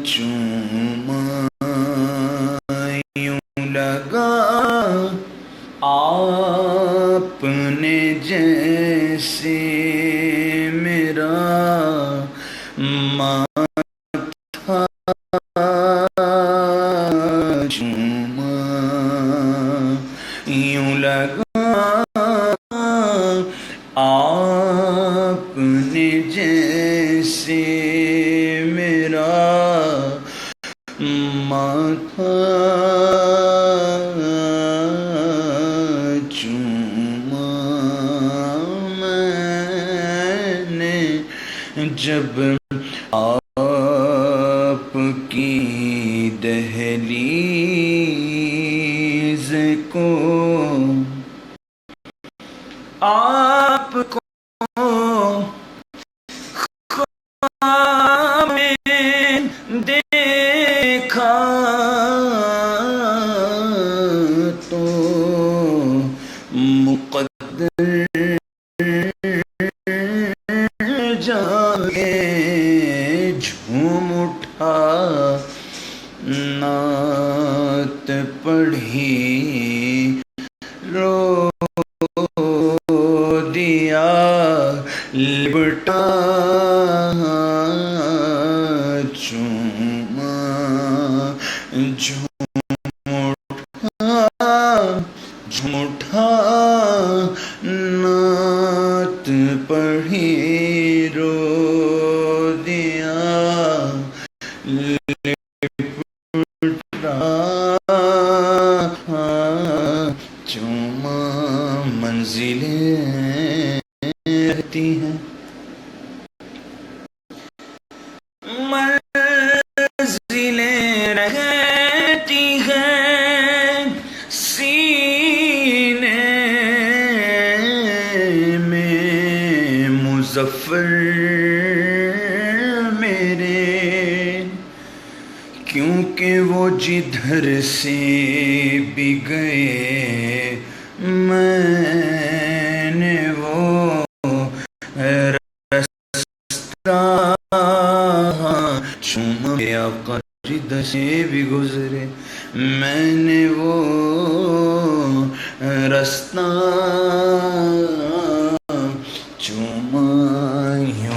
چوما یوں لگا آپ نے جیسے میرا ماتھا چوما یوں لگا آپ نے جیسے میرا ماتھا چوما میں نے جب آپ کی دہلیز کو آپ کو خواب میں دیکھا تو مقدر جاگے جھوم اٹھا نعت پڑھی رو دیا لپٹا چوما جھوٹا نعت پڑھی رو دیا لپٹا چوما منزلیں رہتی ہیں منزلیں رہتی ہیں سینے میں مظفر میرے کیونکہ وہ جدھر سے بھی گئے میں نے وہ رستہ چوما آقا جدھر سے بھی گزرے میں نے وہ رستہ چوما